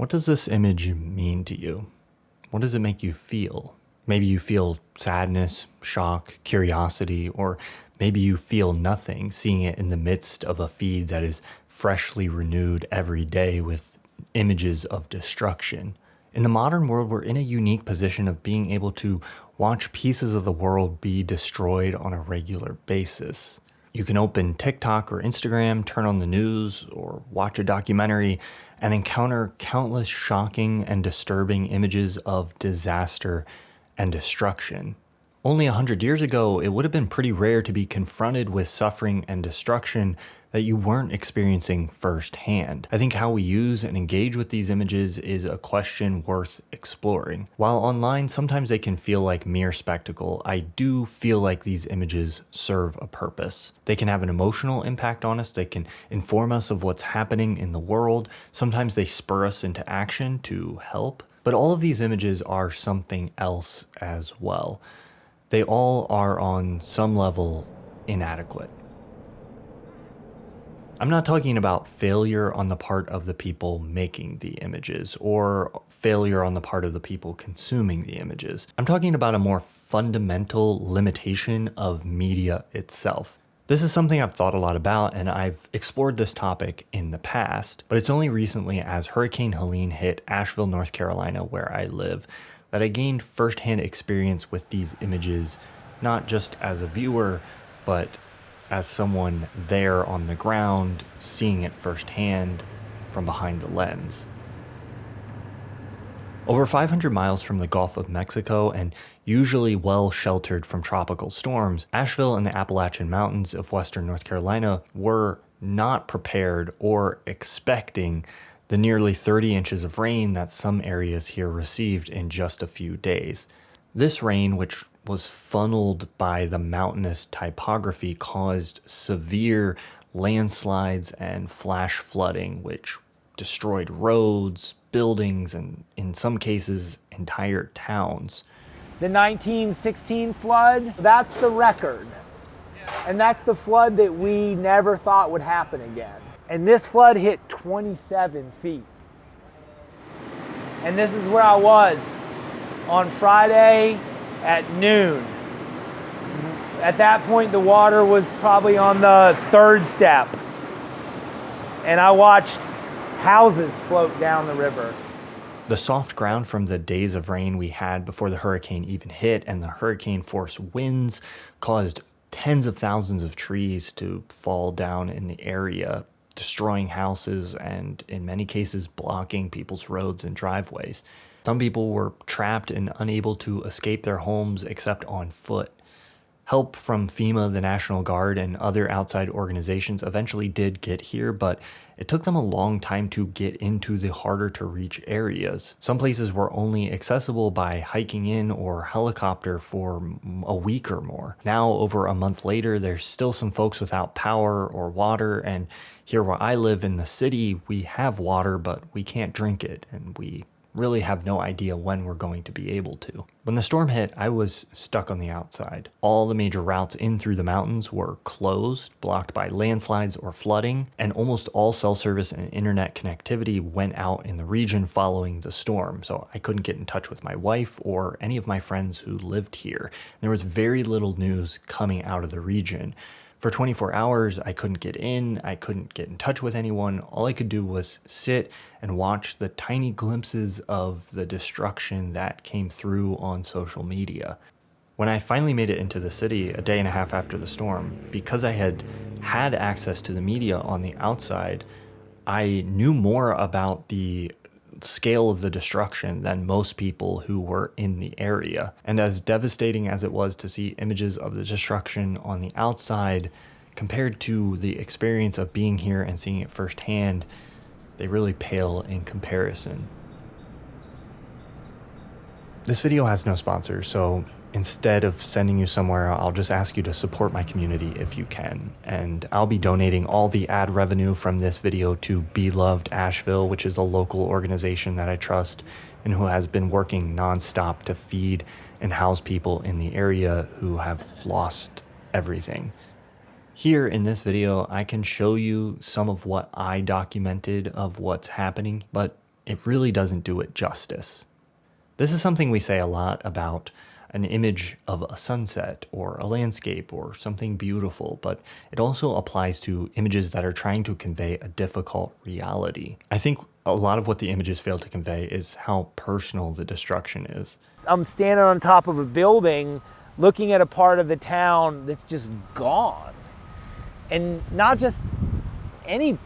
What does this image mean to you? What does it make you feel? Maybe you feel sadness, shock, curiosity, or maybe you feel nothing, seeing it in the midst of a feed that is freshly renewed every day with images of destruction. In the modern world, we're in a unique position of being able to watch pieces of the world be destroyed on a regular basis. You can open TikTok or Instagram, turn on the news, or watch a documentary and encounter countless shocking and disturbing images of disaster and destruction. Only 100 years ago, it would have been pretty rare to be confronted with suffering and destruction that you weren't experiencing firsthand. I think how we use and engage with these images is a question worth exploring. While online, sometimes they can feel like mere spectacle, I do feel like these images serve a purpose. They can have an emotional impact on us, they can inform us of what's happening in the world, sometimes they spur us into action to help, but all of these images are something else as well. They all are on some level inadequate. I'm not talking about failure on the part of the people making the images or failure on the part of the people consuming the images. I'm talking about a more fundamental limitation of media itself. This is something I've thought a lot about, and I've explored this topic in the past, but it's only recently as Hurricane Helene hit Asheville, North Carolina, where I live, that I gained firsthand experience with these images, not just as a viewer, but as someone there on the ground, seeing it firsthand from behind the lens. Over 500 miles from the Gulf of Mexico and usually well sheltered from tropical storms, Asheville and the Appalachian Mountains of western North Carolina were not prepared or expecting the nearly 30 inches of rain that some areas here received in just a few days. This rain, which was funneled by the mountainous topography, caused severe landslides and flash flooding, which destroyed roads, buildings, and in some cases, entire towns. The 1916 flood, that's the record. And that's the flood that we never thought would happen again. And this flood hit 27 feet. And this is where I was on Friday at noon. At that point, the water was probably on the third step. And I watched houses float down the river. The soft ground from the days of rain we had before the hurricane even hit and the hurricane force winds caused tens of thousands of trees to fall down in the area, destroying houses and in many cases blocking people's roads and driveways. Some people were trapped and unable to escape their homes except on foot. Help from FEMA, the National Guard, and other outside organizations eventually did get here, but it took them a long time to get into the harder to reach areas. Some places were only accessible by hiking in or helicopter for a week or more. Now, over a month later, there's still some folks without power or water, and here where I live in the city, we have water, but we can't drink it, and we really have no idea when we're going to be able to. When the storm hit, I was stuck on the outside. All the major routes in through the mountains were closed, blocked by landslides or flooding, and almost all cell service and internet connectivity went out in the region following the storm, so I couldn't get in touch with my wife or any of my friends who lived here. There was very little news coming out of the region. For 24 hours, I couldn't get in, I couldn't get in touch with anyone. All I could do was sit and watch the tiny glimpses of the destruction that came through on social media. When I finally made it into the city a day and a half after the storm, because I had had access to the media on the outside, I knew more about the scale of the destruction than most people who were in the area. And as devastating as it was to see images of the destruction on the outside, compared to the experience of being here and seeing it firsthand, they really pale in comparison. This video has no sponsor, so instead of sending you somewhere, I'll just ask you to support my community if you can. And I'll be donating all the ad revenue from this video to Beloved Asheville, which is a local organization that I trust and who has been working nonstop to feed and house people in the area who have lost everything. Here in this video, I can show you some of what I documented of what's happening, but it really doesn't do it justice. This is something we say a lot about an image of a sunset or a landscape or something beautiful, but it also applies to images that are trying to convey a difficult reality. I think a lot of what the images fail to convey is how personal the destruction is. I'm standing on top of a building looking at a part of the town that's just gone. And not just any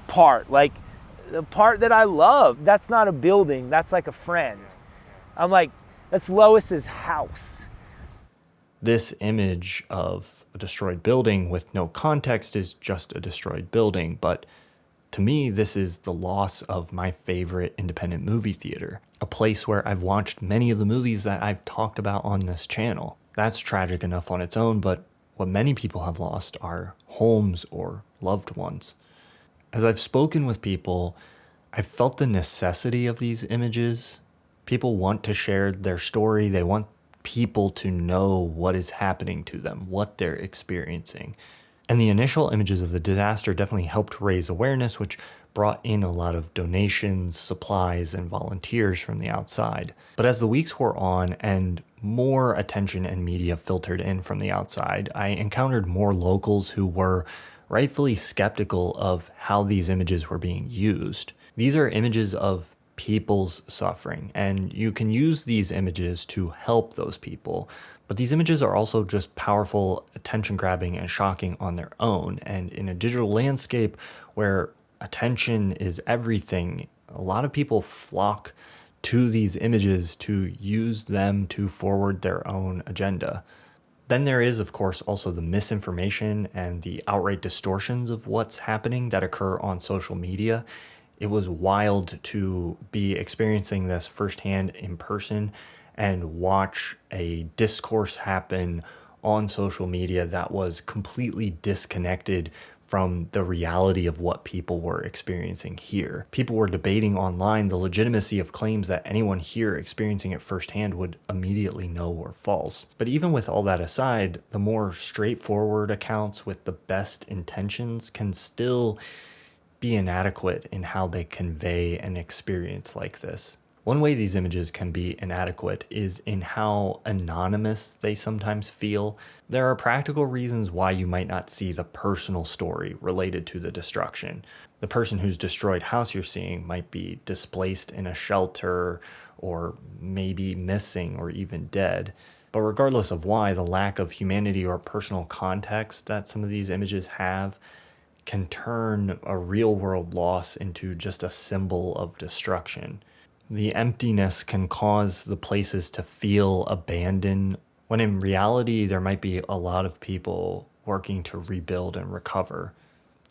part, like the part that I love. That's not a building, that's like a friend. I'm like, that's Lois's house. This image of a destroyed building with no context is just a destroyed building, but to me, this is the loss of my favorite independent movie theater, a place where I've watched many of the movies that I've talked about on this channel. That's tragic enough on its own, but what many people have lost are homes or loved ones. As I've spoken with people, I've felt the necessity of these images. People want to share their story. They want people to know what is happening to them, what they're experiencing. And the initial images of the disaster definitely helped raise awareness, which brought in a lot of donations, supplies, and volunteers from the outside. But as the weeks wore on and more attention and media filtered in from the outside, I encountered more locals who were rightfully skeptical of how these images were being used. These are images of people's suffering, and you can use these images to help those people. But these images are also just powerful, attention-grabbing, and shocking on their own. And in a digital landscape where attention is everything, a lot of people flock to these images to use them to forward their own agenda. Then there is, of course, also the misinformation and the outright distortions of what's happening that occur on social media. It was wild to be experiencing this firsthand in person and watch a discourse happen on social media that was completely disconnected from the reality of what people were experiencing here. People were debating online the legitimacy of claims that anyone here experiencing it firsthand would immediately know were false. But even with all that aside, the more straightforward accounts with the best intentions can still be inadequate in how they convey an experience like this. One way these images can be inadequate is in how anonymous they sometimes feel. There are practical reasons why you might not see the personal story related to the destruction. The person whose destroyed house you're seeing might be displaced in a shelter or maybe missing or even dead. But regardless of why, the lack of humanity or personal context that some of these images have can turn a real-world loss into just a symbol of destruction. The emptiness can cause the places to feel abandoned, when in reality there might be a lot of people working to rebuild and recover.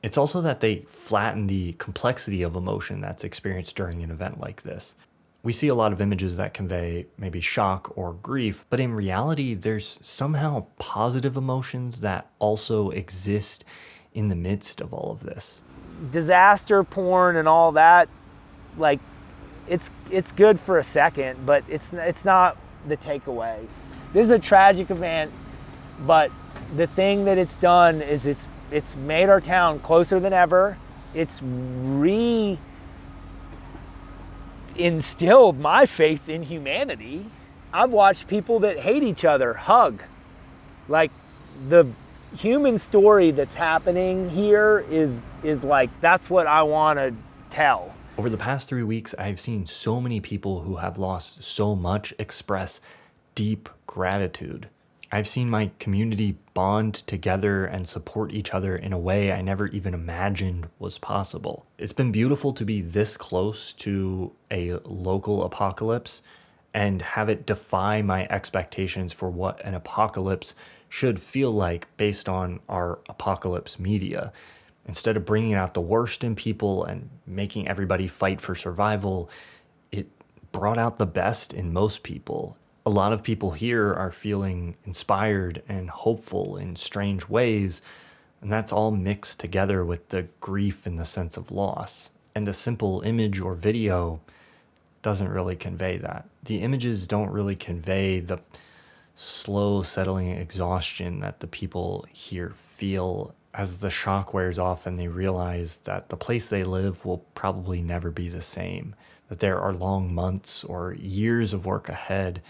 It's also that they flatten the complexity of emotion that's experienced during an event like this. We see a lot of images that convey maybe shock or grief, but in reality there's somehow positive emotions that also exist in the midst of all of this. Disaster porn and all that, like, it's good for a second, but it's not the takeaway. This is a tragic event, but the thing that it's done is it's made our town closer than ever. It's instilled my faith in humanity. I've watched people that hate each other hug. Like, the human story that's happening here is like, that's what I want to tell. Over the past 3 weeks, I've seen so many people who have lost so much express deep gratitude. I've seen my community bond together and support each other in a way I never even imagined was possible. It's been beautiful to be this close to a local apocalypse and have it defy my expectations for what an apocalypse should feel like based on our apocalypse media. Instead of bringing out the worst in people and making everybody fight for survival, it brought out the best in most people. A lot of people here are feeling inspired and hopeful in strange ways, and that's all mixed together with the grief and the sense of loss. And a simple image or video doesn't really convey that. The images don't really convey the slow settling exhaustion that the people here feel as the shock wears off and they realize that the place they live will probably never be the same. that there are long months or years of work ahead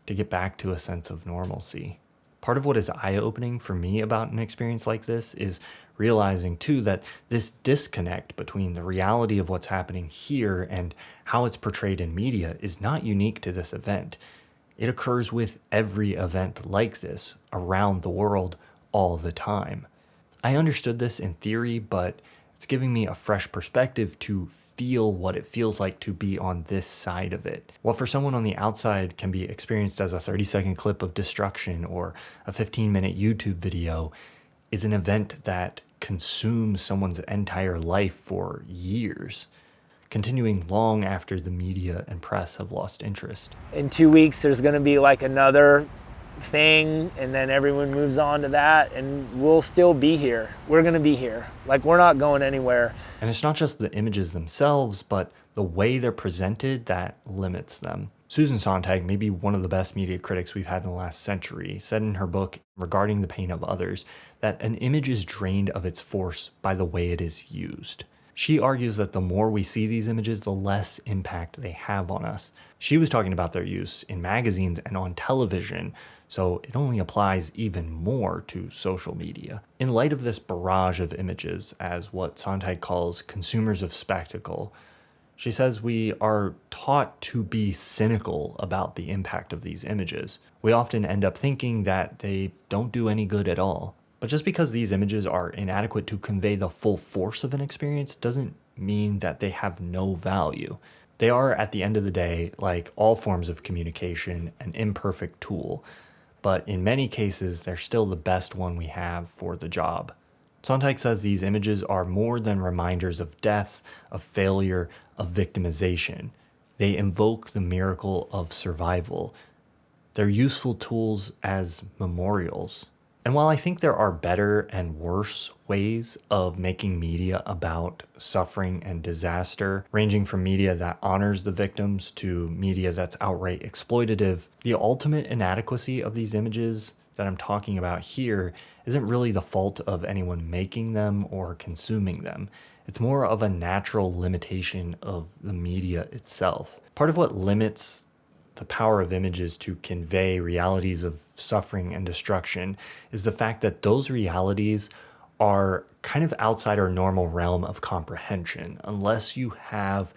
to get back to a sense of normalcy. Part of what is eye-opening for me about an experience like this is realizing too that this disconnect between the reality of what's happening here and how it's portrayed in media is not unique to this event. It occurs with every event like this around the world all the time. I understood this in theory, but it's giving me a fresh perspective to feel what it feels like to be on this side of it. What for someone on the outside can be experienced as a 30-second clip of destruction or a 15-minute YouTube video is an event that consumes someone's entire life for years, continuing long after the media and press have lost interest. In 2 weeks, there's gonna be like another thing, and then everyone moves on to that, and we'll still be here. We're gonna be here. Like, we're not going anywhere. And it's not just the images themselves, but the way they're presented that limits them. Susan Sontag, maybe one of the best media critics we've had in the last century, said in her book Regarding the Pain of Others that an image is drained of its force by the way it is used. She argues that the more we see these images, the less impact they have on us. She was talking about their use in magazines and on television, so it only applies even more to social media. In light of this barrage of images, as what Sontag calls consumers of spectacle, she says we are taught to be cynical about the impact of these images. We often end up thinking that they don't do any good at all. But just because these images are inadequate to convey the full force of an experience doesn't mean that they have no value. They are, at the end of the day, like all forms of communication, an imperfect tool. But in many cases, they're still the best one we have for the job. Sontag says these images are more than reminders of death, of failure, of victimization. They invoke the miracle of survival. They're useful tools as memorials. And while I think there are better and worse ways of making media about suffering and disaster, ranging from media that honors the victims to media that's outright exploitative, the ultimate inadequacy of these images that I'm talking about here isn't really the fault of anyone making them or consuming them. It's more of a natural limitation of the media itself. Part of what limits the power of images to convey realities of suffering and destruction is the fact that those realities are kind of outside our normal realm of comprehension. Unless you have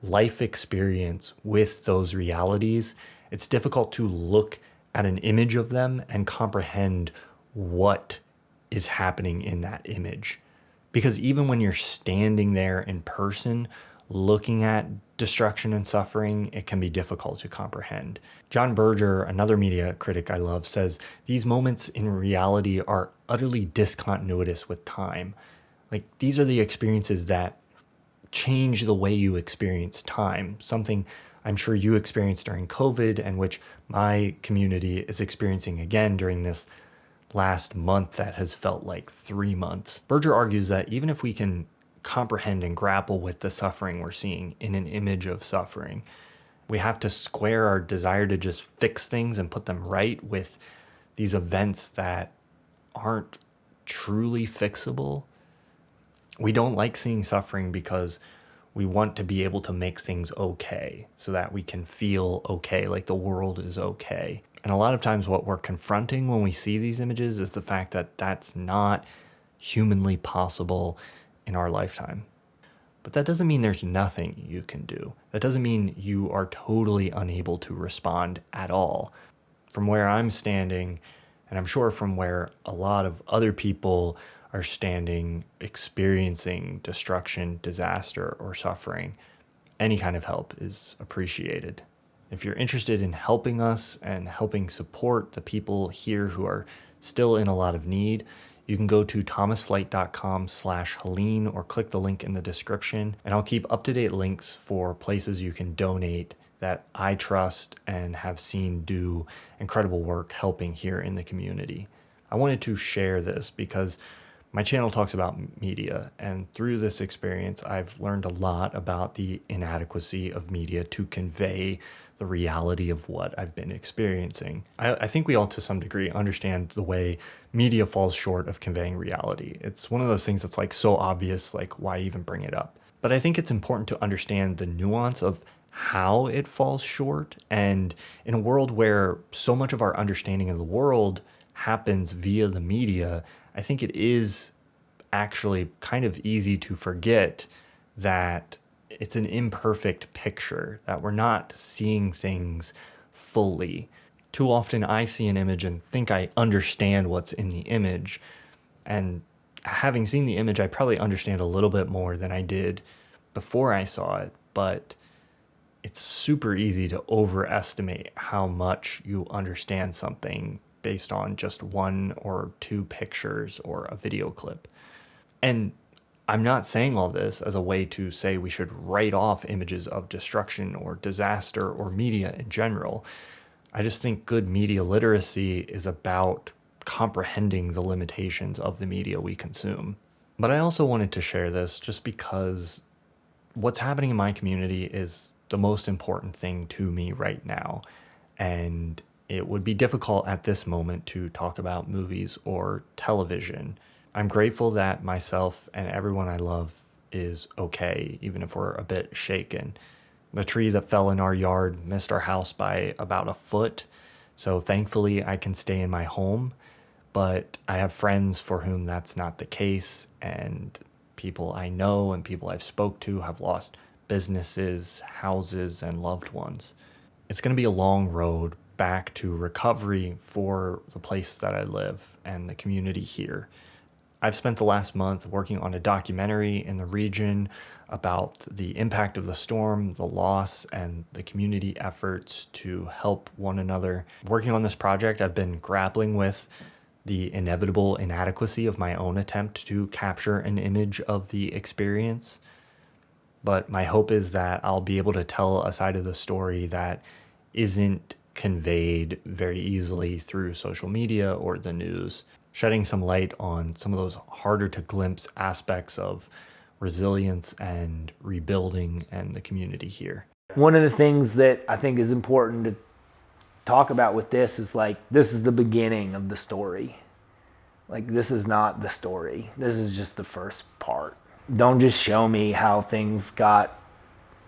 life experience with those realities, it's difficult to look at an image of them and comprehend what is happening in that image. Because even when you're standing there in person, looking at destruction and suffering, it can be difficult to comprehend. John Berger, another media critic I love, says these moments in reality are utterly discontinuous with time. Like, these are the experiences that change the way you experience time, something I'm sure you experienced during COVID and which my community is experiencing again during this last month that has felt like 3 months. Berger argues that even if we can comprehend and grapple with the suffering we're seeing in an image of suffering, we have to square our desire to just fix things and put them right with these events that aren't truly fixable. We don't like seeing suffering because we want to be able to make things okay so that we can feel okay, like the world is okay. And a lot of times what we're confronting when we see these images is the fact that that's not humanly possible in our lifetime. But that doesn't mean there's nothing you can do. That doesn't mean you are totally unable to respond at all. From where I'm standing, and I'm sure from where a lot of other people are standing, experiencing destruction, disaster, or suffering, any kind of help is appreciated. If you're interested in helping us and helping support the people here who are still in a lot of need, you can go to thomasflight.com/Helene or click the link in the description, and I'll keep up-to-date links for places you can donate that I trust and have seen do incredible work helping here in the community. I wanted to share this because my channel talks about media, and through this experience, I've learned a lot about the inadequacy of media to convey the reality of what I've been experiencing. I think we all, to some degree, understand the way media falls short of conveying reality. It's one of those things that's like so obvious, like why even bring it up? But I think it's important to understand the nuance of how it falls short. And in a world where so much of our understanding of the world happens via the media, I think it is actually kind of easy to forget that it's an imperfect picture, that we're not seeing things fully. Too often I see an image and think I understand what's in the image. And having seen the image, I probably understand a little bit more than I did before I saw it. But it's super easy to overestimate how much you understand something based on just one or two pictures or a video clip. And I'm not saying all this as a way to say we should write off images of destruction or disaster or media in general. I just think good media literacy is about comprehending the limitations of the media we consume. But I also wanted to share this just because what's happening in my community is the most important thing to me right now. And it would be difficult at this moment to talk about movies or television. I'm grateful that myself and everyone I love is okay, even if we're a bit shaken. The tree that fell in our yard missed our house by about a foot, so thankfully I can stay in my home. But I have friends for whom that's not the case, and people I know and people I've spoke to have lost businesses, houses, and loved ones. It's going to be a long road back to recovery for the place that I live and the community here. I've spent the last month working on a documentary in the region about the impact of the storm, the loss, and the community efforts to help one another. Working on this project, I've been grappling with the inevitable inadequacy of my own attempt to capture an image of the experience. But my hope is that I'll be able to tell a side of the story that isn't conveyed very easily through social media or the news, shedding some light on some of those harder to glimpse aspects of resilience and rebuilding and the community here. One of the things that I think is important to talk about with this is like, this is the beginning of the story. Like, this is not the story. This is just the first part. Don't just show me how things got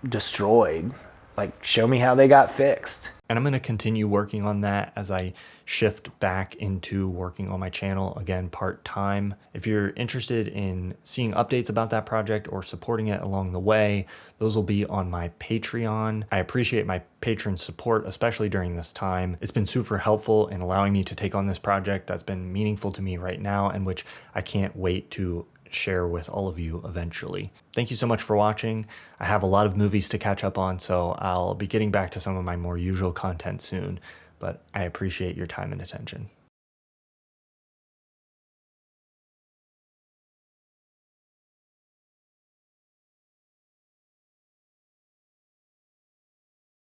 destroyed. Like, show me how they got fixed. And I'm going to continue working on that as I shift back into working on my channel again part-time. If you're interested in seeing updates about that project or supporting it along the way, those will be on my Patreon. I appreciate my patron support, especially during this time. It's been super helpful in allowing me to take on this project that's been meaningful to me right now and which I can't wait to share with all of you eventually. Thank you so much for watching. I have a lot of movies to catch up on, so I'll be getting back to some of my more usual content soon, but I appreciate your time and attention.